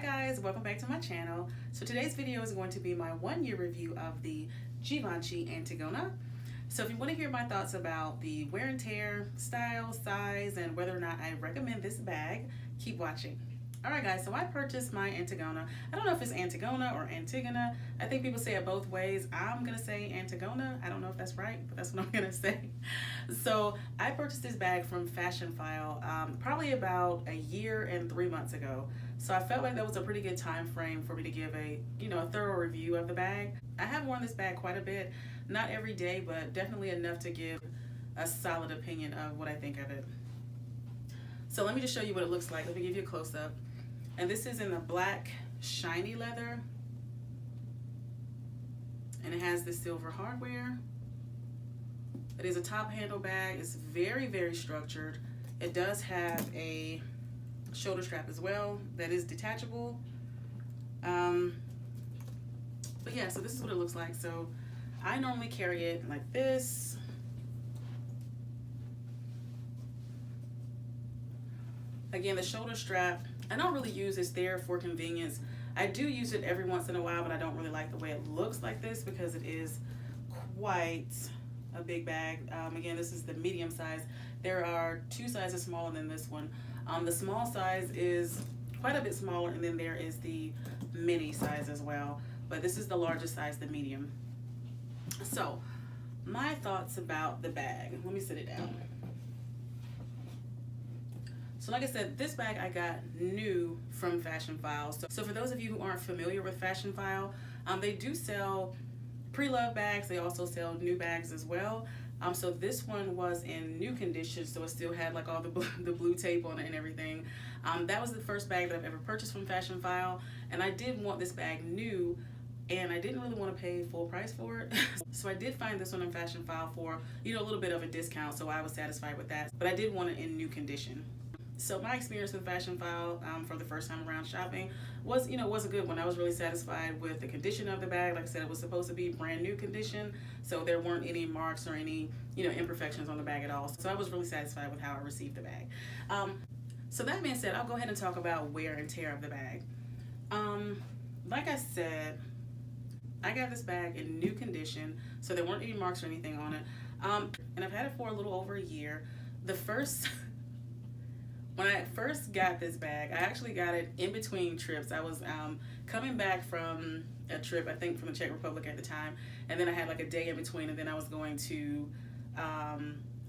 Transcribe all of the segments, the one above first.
guys, welcome back to my channel. So today's video is going to be my 1-year review of the Givenchy Antigona. So if you want to hear my thoughts about the wear and tear, style, size, and whether or not I recommend this bag, keep watching. Alright guys, so I purchased my Antigona. I don't know if it's Antigona or Antigona. I think people say it both ways. I'm going to say Antigona. I don't know if that's right, but that's what I'm going to say. So I purchased this bag from Fashionphile probably about a year and 3 months ago. So I felt like that was a pretty good time frame for me to give a thorough review of the bag. I have worn this bag quite a bit, not every day, but definitely enough to give a solid opinion of what I think of it. So let me just show you what it looks like. Let me give you a close-up. And this is in the black shiny leather, and it has the silver hardware. It is a top handle bag. It's very, very structured. It does have a shoulder strap as well that is detachable. But yeah, so this is what it looks like. So I normally carry it like this. Again, the shoulder strap, I don't really use this there for convenience. I do use it every once in a while, but I don't really like the way it looks like this because it is quite a big bag. Again, this is the medium size. There are 2 sizes smaller than this one. The small size is quite a bit smaller, and then there is the mini size as well. But this is the largest size, the medium. So, my thoughts about the bag. Let me sit it down. So like I said, this bag I got new from Fashionphile. So for those of you who aren't familiar with Fashionphile, they do sell pre-loved bags. They also sell new bags as well. So this one was in new condition, so it still had like all the blue tape on it and everything. That was the first bag that I've ever purchased from Fashionphile, and I did want this bag new, and I didn't really want to pay full price for it. So I did find this one on Fashionphile for a little bit of a discount, so I was satisfied with that. But I did want it in new condition. So my experience with Fashionphile for the first time around shopping was, was a good one. I was really satisfied with the condition of the bag. Like I said, it was supposed to be brand new condition, so there weren't any marks or any, imperfections on the bag at all. So I was really satisfied with how I received the bag. So that being said, I'll go ahead and talk about wear and tear of the bag. Like I said, I got this bag in new condition, so there weren't any marks or anything on it. And I've had it for a little over a year. When I first got this bag, I actually got it in between trips. I was coming back from a trip, I think from the Czech Republic at the time, and then I had like a day in between, and then I was going to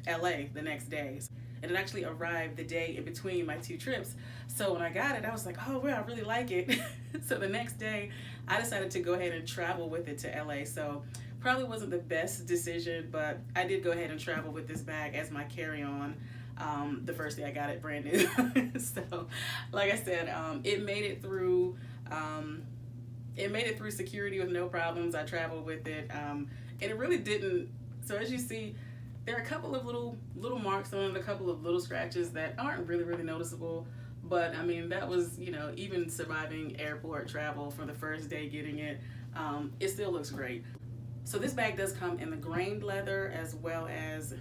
LA the next day. And it actually arrived the day in between my 2 trips. So when I got it, I was like, oh, well, I really like it. So the next day, I decided to go ahead and travel with it to LA. So probably wasn't the best decision, but I did go ahead and travel with this bag as my carry-on. The first day I got it brand new. So like I said, it made it through security with no problems. I traveled with it, and it really didn't. So as you see, there are a couple of little marks on it, a couple of little scratches that aren't really noticeable, but I mean, that was, even surviving airport travel for the first day getting it, it still looks great. So this bag does come in the grained leather as well as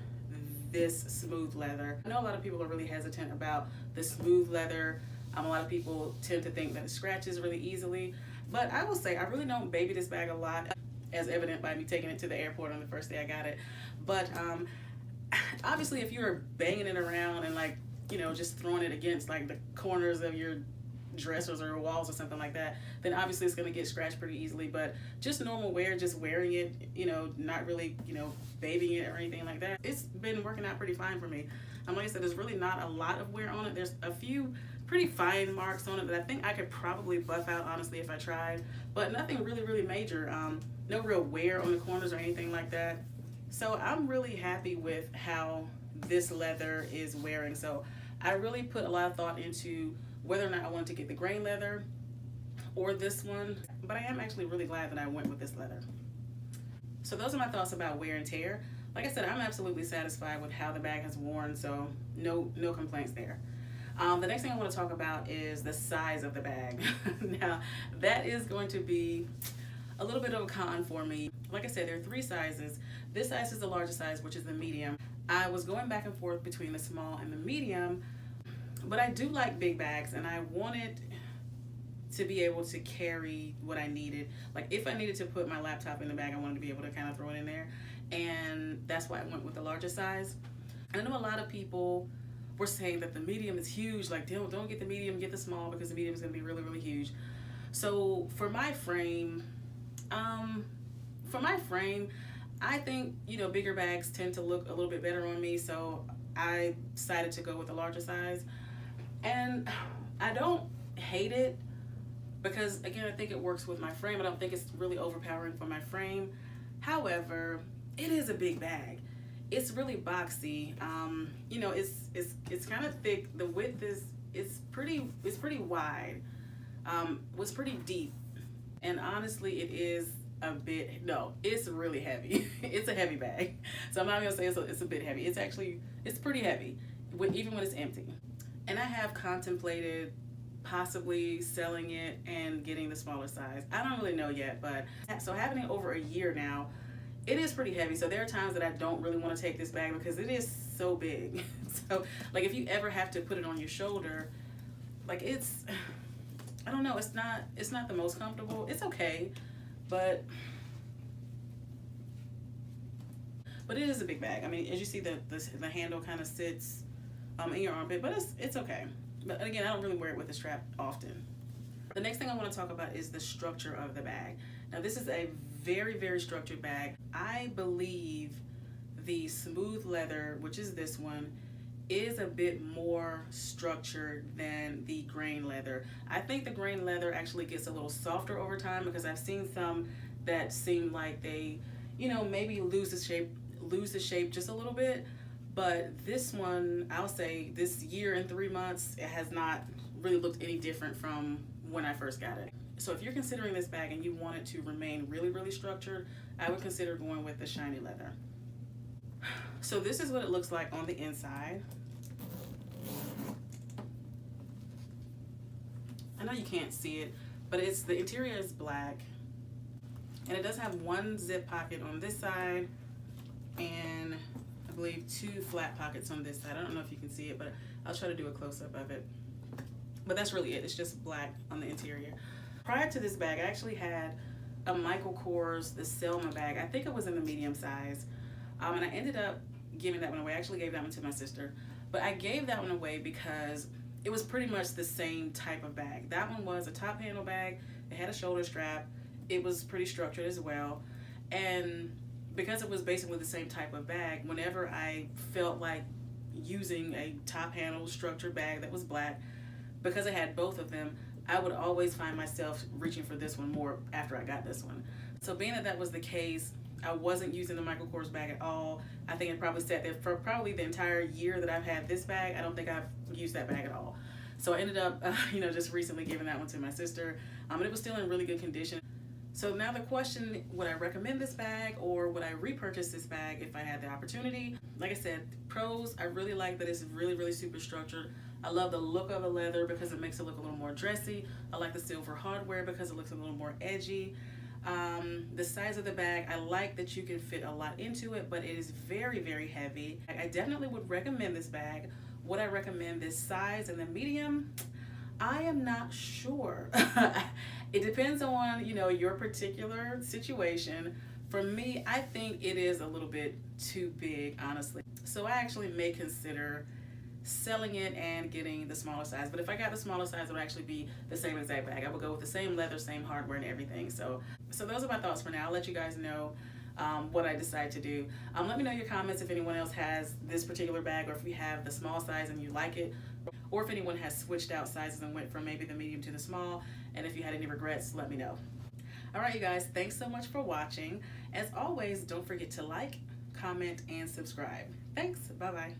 this smooth leather. I know a lot of people are really hesitant about the smooth leather. A lot of people tend to think that it scratches really easily, but I will say I really don't baby this bag a lot, as evident by me taking it to the airport on the first day I got it. But obviously if you're banging it around and like, just throwing it against like the corners of your dressers or walls or something like that, then obviously it's going to get scratched pretty easily. But just normal wear, just wearing it, not really, babying it or anything like that, it's been working out pretty fine for me. Like I said, there's really not a lot of wear on it. There's a few pretty fine marks on it that I think I could probably buff out, honestly, if I tried, but nothing really major. No real wear on the corners or anything like that. So I'm really happy with how this leather is wearing. So I really put a lot of thought into whether or not I wanted to get the grain leather or this one, but I am actually really glad that I went with this leather. So those are my thoughts about wear and tear. Like I said, I'm absolutely satisfied with how the bag has worn, so no complaints there. The next thing I want to talk about is the size of the bag. Now, that is going to be a little bit of a con for me. Like I said, there are 3 sizes. This size is the largest size, which is the medium. I was going back and forth between the small and the medium, but I do like big bags, and I wanted to be able to carry what I needed. Like if I needed to put my laptop in the bag, I wanted to be able to kind of throw it in there. And that's why I went with the larger size. I know a lot of people were saying that the medium is huge. Like, don't get the medium, get the small, because the medium is going to be really, really huge. So for my frame, I think, you know, bigger bags tend to look a little bit better on me. So I decided to go with the larger size. And I don't hate it, because again, I think it works with my frame. I don't think it's really overpowering for my frame. However, it is a big bag. It's really boxy. You know, it's kind of thick. The width is pretty wide. Was pretty deep, and honestly, it is a bit. No, it's really heavy. It's a heavy bag. So I'm not gonna say it's a bit heavy. It's pretty heavy, even when it's empty. And I have contemplated possibly selling it and getting the smaller size. I don't really know yet, but so having it over a year now, it is pretty heavy. So there are times that I don't really want to take this bag because it is so big. So like if you ever have to put it on your shoulder, like I don't know, it's not the most comfortable. It's okay, but it is a big bag. I mean, as you see, the handle kind of sits in your armpit, but it's okay. But again, I don't really wear it with a strap often. The next thing I want to talk about is the structure of the bag. Now this is a very, very structured bag. I believe the smooth leather, which is this one, is a bit more structured than the grain leather. I think the grain leather actually gets a little softer over time, because I've seen some that seem like they, you know, maybe lose the shape just a little bit. But this one, I'll say this year and 3 months, it has not really looked any different from when I first got it. So if you're considering this bag and you want it to remain really, really structured, I would consider going with the shiny leather. So this is what it looks like on the inside. I know you can't see it, but the interior is black, and it does have one zip pocket on this side, and I believe 2 flat pockets on this side. I don't know if you can see it, but I'll try to do a close-up of it. But that's really it. It's just black on the interior. Prior to this bag, I actually had a Michael Kors, the Selma bag. I think it was in the medium size. And I ended up giving that one away. I actually gave that one to my sister. But I gave that one away because it was pretty much the same type of bag. That one was a top handle bag. It had a shoulder strap. It was pretty structured as well. And because it was basically the same type of bag, whenever I felt like using a top handle structured bag that was black, because I had both of them, I would always find myself reaching for this one more after I got this one. So being that was the case, I wasn't using the Michael Kors bag at all. I think it probably sat there for probably the entire year that I've had this bag. I don't think I've used that bag at all. So I ended up, just recently giving that one to my sister. And it was still in really good condition. So now the question, would I recommend this bag or would I repurchase this bag if I had the opportunity? Like I said, pros, I really like that it's really, really super structured. I love the look of the leather because it makes it look a little more dressy. I like the silver hardware because it looks a little more edgy. The size of the bag, I like that you can fit a lot into it, but it is very, very heavy. I definitely would recommend this bag. Would I recommend this size and the medium? I am not sure. It depends on, your particular situation. For me, I think it is a little bit too big, honestly. So I actually may consider selling it and getting the smaller size. But if I got the smaller size, it would actually be the same exact bag. I would go with the same leather, same hardware and everything. So those are my thoughts for now. I'll let you guys know what I decide to do. Let me know in your comments if anyone else has this particular bag, or if you have the small size and you like it, or if anyone has switched out sizes and went from maybe the medium to the small, and if you had any regrets, let me know. All right, you guys, thanks so much for watching. As always, don't forget to like, comment, and subscribe. Thanks. Bye-bye.